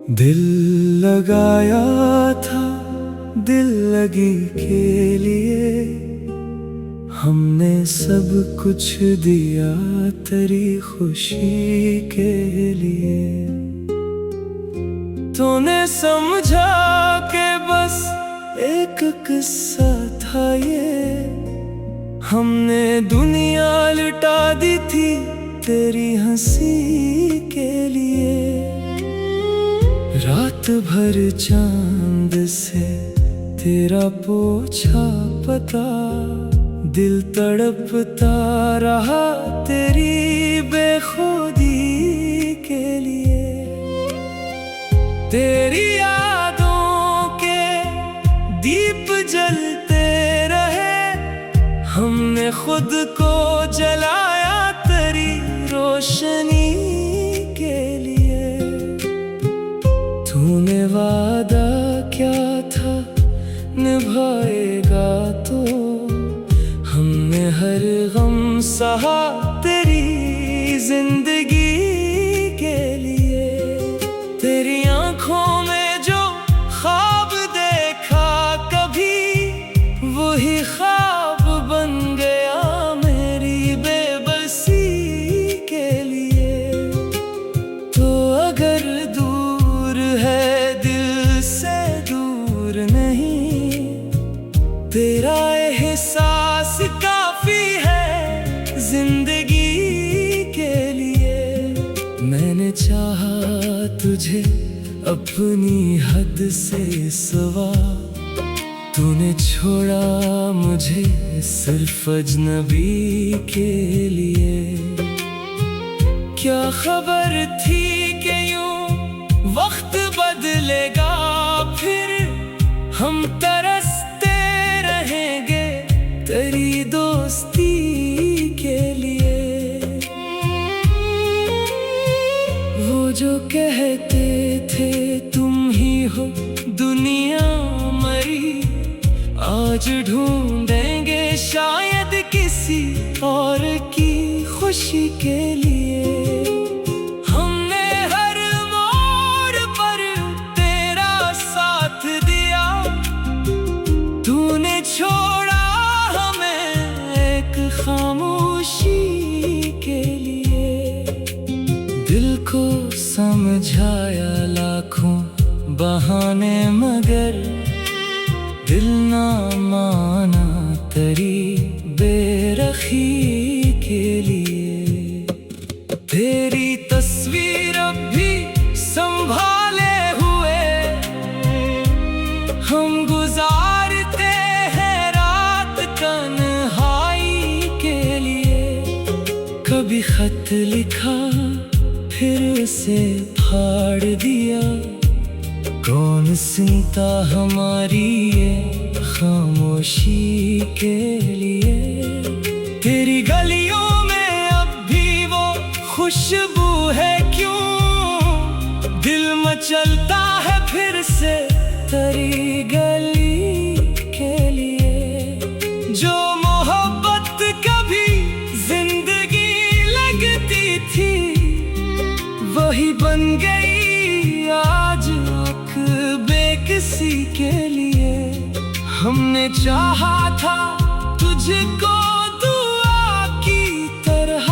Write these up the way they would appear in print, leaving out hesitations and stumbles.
दिल लगाया था दिल लगी के लिए, हमने सब कुछ दिया तेरी खुशी के लिए। तूने समझा कि बस एक किस्सा था ये, हमने दुनिया लुटा दी थी तेरी हंसी के लिए। रात भर चांद से तेरा पोछा पता, दिल तड़पता रहा तेरी बेखुदी के लिए। तेरी यादों के दीप जलते रहे, हमने खुद को जलाया तेरी रोशनी के लिए। तूने वादा क्या था निभाएगा तो, हमने हर गम सहा तेरी जिंदगी के लिए। तेरी आंखों में जो ख्वाब देखा कभी, वही ख्वाब बन गया मेरी बेबसी के लिए। तो अगर दूर है दिल से दूर नहीं, तेरा एहसास काफी है जिंदगी के लिए। मैंने चाहा तुझे अपनी हद से सिवा, तूने छोड़ा मुझे सिर्फ अजनबी के लिए। क्या खबर थी कि यूं वक्त बदलेगा, फिर हम तरसते रहेंगे तेरी दोस्ती के लिए। वो जो कहते थे तुम ही हो दुनिया मरी, आज ढूंढेंगे शायद किसी और की खुशी के लिए। हमने हर मोड़ पर तेरा साथ दिया, तूने छोड़ा हमें एक खामोशी के लिए। दिल को समझाया लाखों बहाने मगर, दिल ना माना तेरी बेरखी के लिए। तेरी तस्वीर अब भी संभाले हुए हम गुजारते हैं रात तन्हाई के लिए। कभी खत लिखा फिर उसे फाड़ दिया, कौन सुनता हमारी ये खामोशी के लिए। तेरी गलियों में अब भी वो खुशबू है क्यों, दिल मचलता है फिर से तेरी गली के लिए। जो मोहब्बत कभी जिंदगी लगती थी, वही बन गई आज आँख बेकसी के लिए। हमने चाहा था तुझको दुआ की तरह,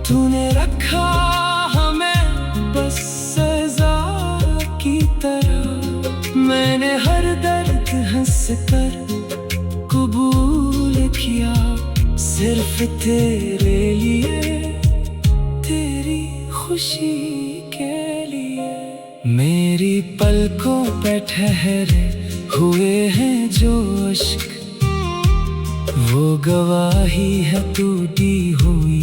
तूने रखा हमें बस सजा की तरह। मैंने हर दर्द हंस कर कबूल किया, सिर्फ तेरे लिए तेरी खुशी के लिए। मेरी पलकों पे ठहरे हुए हैं जो अश्क, वो गवाही है टूटी हुई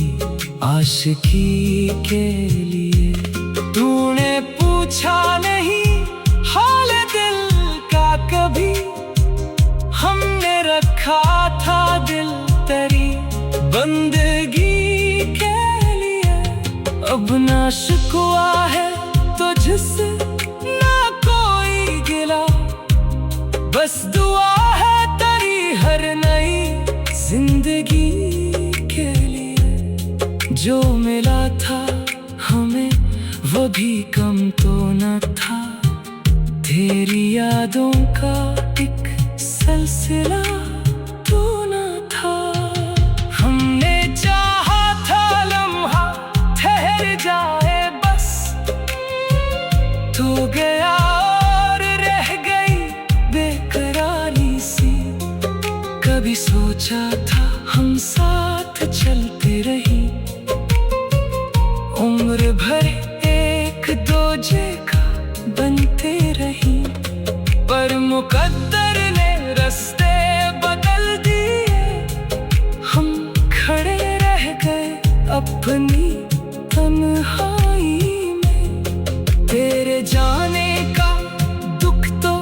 आशिकी के लिए। तूने पूछा नहीं हाल दिल का कभी, हमने रखा था दिल तेरी बंदगी के लिए। अब ना शिकवा है तुझसे ना कोई गिला, बस दुआ है तेरी हर नई जिंदगी के लिए। जो मिला था हमें वो भी कम तो न था, तेरी यादों का एक सिलसिला तो न था। हमने चाहा था लम्हा ठहर जाए बस, तो गया और रह गई बेकरारी सी। कभी सोचा था हम साथ चलते रही, उम्र भर एक दूजे का बनते रही। पर मुकद्दर ने रास्ते बदल दिए, हम खड़े रह गए अपनी तन्हाई में। तेरे जाने का दुख तो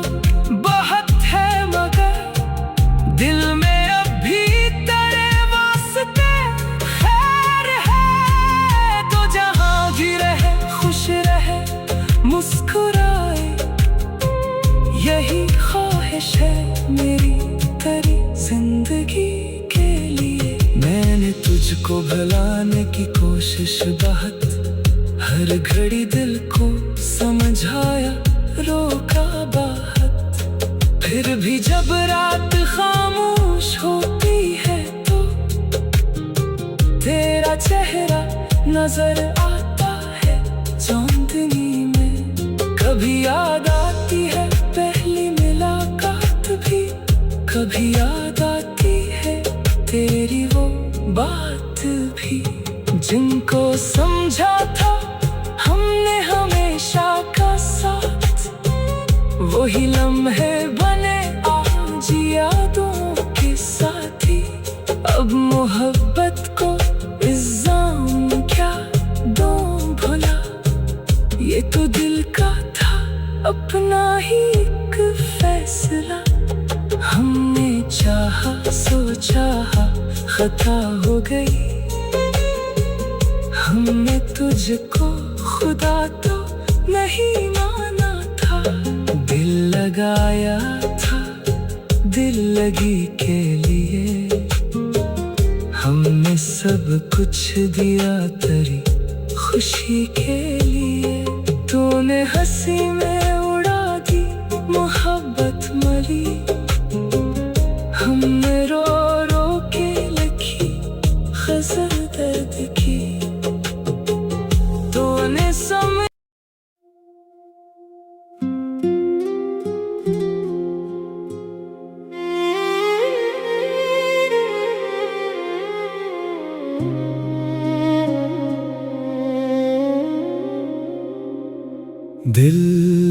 बहुत है, मगर दिल में मुस्कुराए, यही ख्वाहिश है मेरी तेरी जिंदगी के लिए। मैंने तुझको भुलाने की कोशिश बहुत, हर घड़ी दिल को समझाया रोका बहुत। फिर भी जब रात खामोश होती है तो तेरा चेहरा नजर आता है चांदनी में। कभी याद आती है पहली मुलाकात भी, कभी याद आती है तेरी वो बात भी। जिनको समझा था हमने हमेशा का साथ, वही लम्हे बने आज यादों के साथी। अब मोहब्बत को इल्जाम क्या दूं भुला, ये तो दिल का था अपना ही एक फैसला। हमने चाहा सोचा खता हो गई, हमने तुझको खुदा तो नहीं माना था। दिल लगाया था दिल लगी के लिए, हमने सब कुछ दिया तेरी खुशी के लिए। तूने हंसी में उड़ा दी मोहब्बत मरी, हमने रो रो के लिखी गज़ल दर्द की। तूने समझ दिल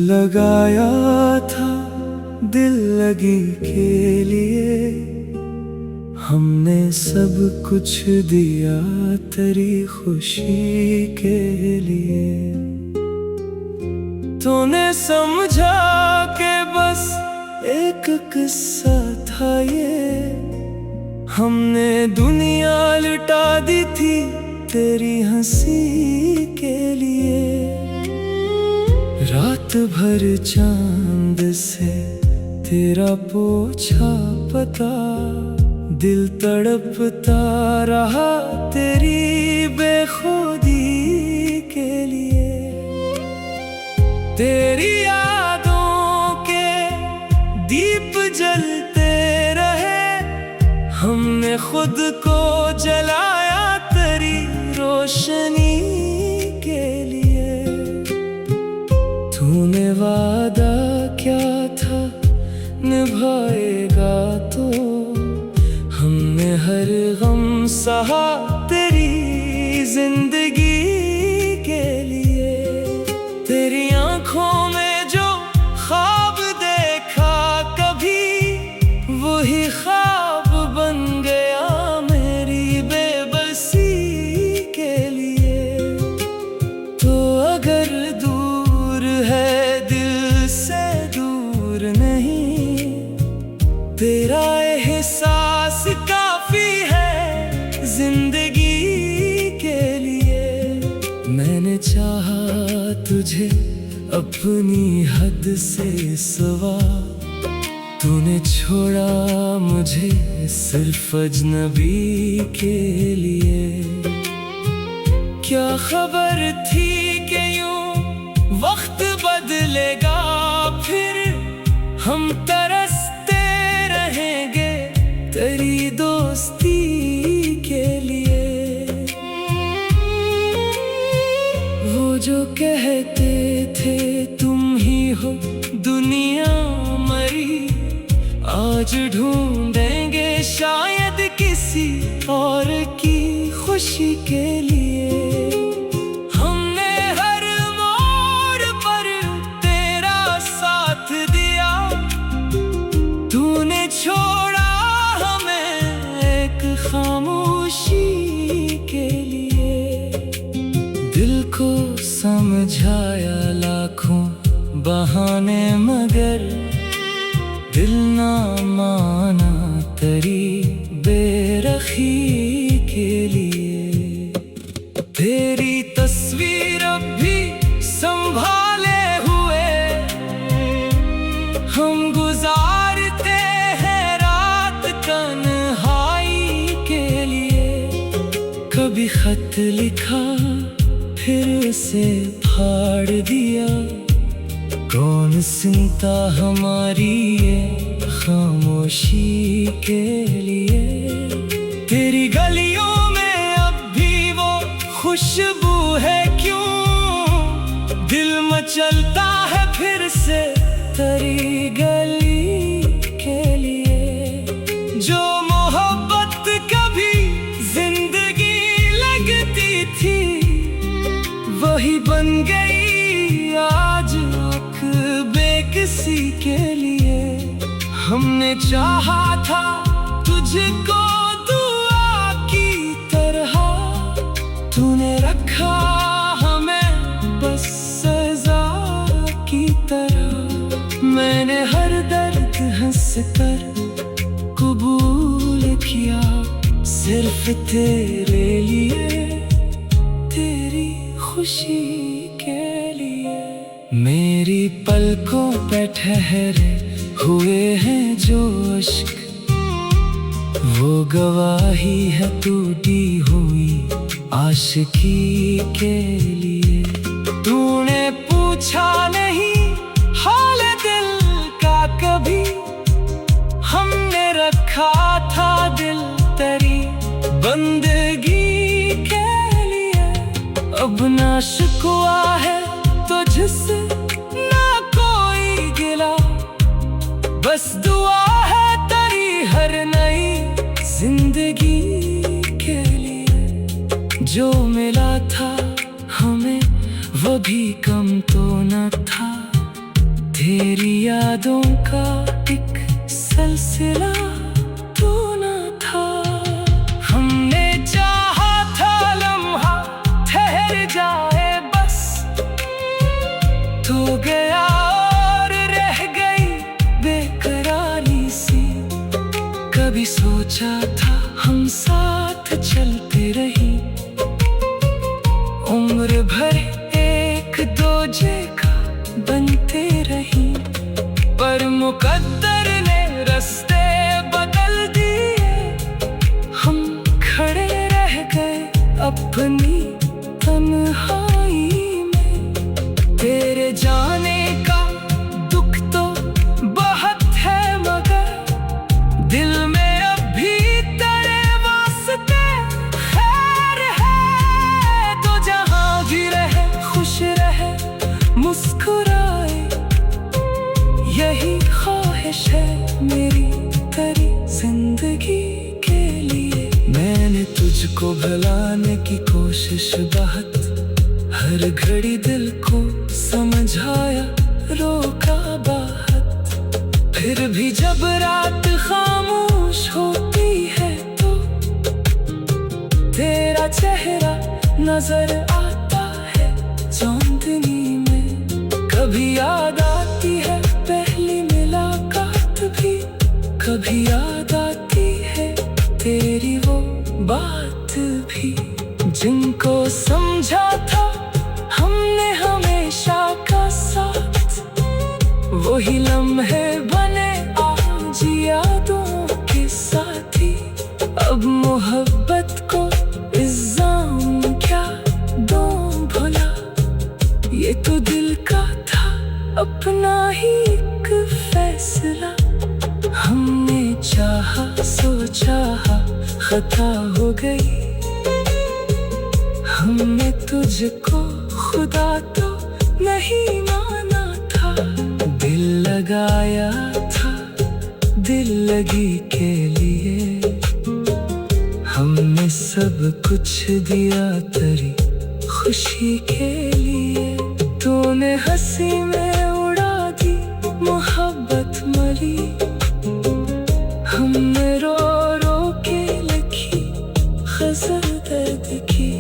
लगाया था दिल लगी के लिए, हमने सब कुछ दिया तेरी खुशी के लिए। तूने समझा कि बस एक किस्सा था ये, हमने दुनिया लुटा दी थी तेरी हंसी के लिए। रात भर चांद से तेरा पोछा पता, दिल तड़पता रहा तेरी बेखुदी के लिए। तेरी यादों के दीप जलते रहे, हमने खुद को जलाया तेरी रोशनी के लिए। तूने वादा क्या था निभाएगा तो, हमने हर गम सहा तेरी जिंदगी के लिए। तेरी आंखों में जो ख्वाब देखा कभी, वही ख्वाब बन गया मेरी बेबसी के लिए। तो अगर दूर है दिल से दूर नहीं, तेरा एहसास काफी है जिंदगी के लिए। मैंने चाहा तुझे अपनी हद से सिवा, तूने छोड़ा मुझे सिर्फ अजनबी के लिए। क्या खबर थी कि यूं मिलेगा फिर हम तरसते रहेंगे तेरी दोस्ती के लिए। वो जो कहते थे तुम ही हो दुनिया मरी, आज ढूंढेंगे शायद किसी और की खुशी के लिए। हमने हर मोड़ पर तेरा साथ दिया, तूने छोड़ा हमें एक खामोशी के लिए। दिल को समझाया लाखों बहाने मगर दिल ना माना तेरी बेरखी के लिए। तेरी तस्वीर अब भी संभाले हुए हम गुजारते हैं रात तन्हाई के लिए। कभी खत लिखा फिर उसे फाड़ दिया, कौन सुनता हमारी ये खामोशी के लिए। तेरी गलियों में अब भी वो खुशबू है क्यों, दिल मचलता है फिर से तेरी गली के लिए। जो मोहब्बत कभी जिंदगी लगती थी वही बन गई आज बेकिसी के लिए। हमने चाहा था तुझको दुआ की तरह, तूने रखा हमें बस सजा की तरह। मैंने हर दर्द हंस कर कबूल किया सिर्फ तेरे लिए, तेरी खुशी के लिए। मेरी पलकों पे ठहरे हुए हैं जो अश्क, वो गवाही है टूटी हुई आशिकी के लिए। तूने पूछा नहीं हाल दिल का कभी, हमने रखा था दिल तेरी बंदगी के लिए। अब ना शिकवा है तुझसे ना कोई गिला, बस दुआ है तेरी हर नई जिंदगी के लिए। जो मिला था हमें वो भी कम तो न था, तेरी यादों का एक सिलसिला तो न था। हमने चाहा था लम्हा ठहर जाए बस, तो गया और रह गई बेकरारी सी। कभी सोचा था हम साथ चलते रही, उम्र भर एक दूजे का बनते रही। पर मुकद्दर ने रास्ते बदल दिए, हम खड़े रह गए अपनी तन्हाई में। तेरे जाने का दुख तो बहुत है मगर दिल में अब भी तेरे वास्ते खैर है। तो जहाँ भी रहे खुश रहे मुस्कुराए, यही ख्वाहिश है मेरी तेरी जिंदगी के लिए। मैंने तुझको भुलाने की कोशिश बहुत, हर घड़ी दिल को समझाया रोका बहुत। फिर भी जब रात खामोश होती है तो तेरा चेहरा नजर आता है चांदनी में। कभी याद आती है पहली मुलाकात भी, कभी याद आती है तेरी वो बात भी। जिनको समझा था हमने हमेशा का साथ, वही लम्हे बने आज यादों के साथी। अब मोहब्बत को इल्जाम क्या दूं भला, ये तो दिल का था अपना ही एक फैसला। हमने चाहा सोचा खता हो गई। हमने तुझको खुदा तो नहीं माना था। दिल लगाया था दिल लगी के लिए। हमने सब कुछ दिया तेरी खुशी के लिए। तूने हंसी में उड़ा दी मोहब्बत मरी। हमने रो रो के लिखी गज़ल दर्द की।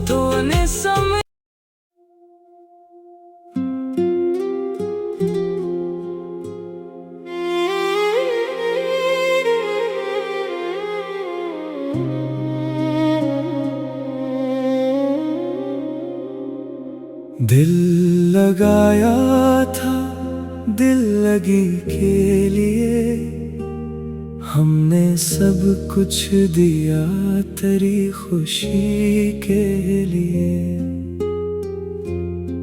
तूने समझ दिल लगाया था दिल लगी के लिए। हमने सब कुछ दिया तेरी खुशी के लिए।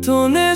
तूने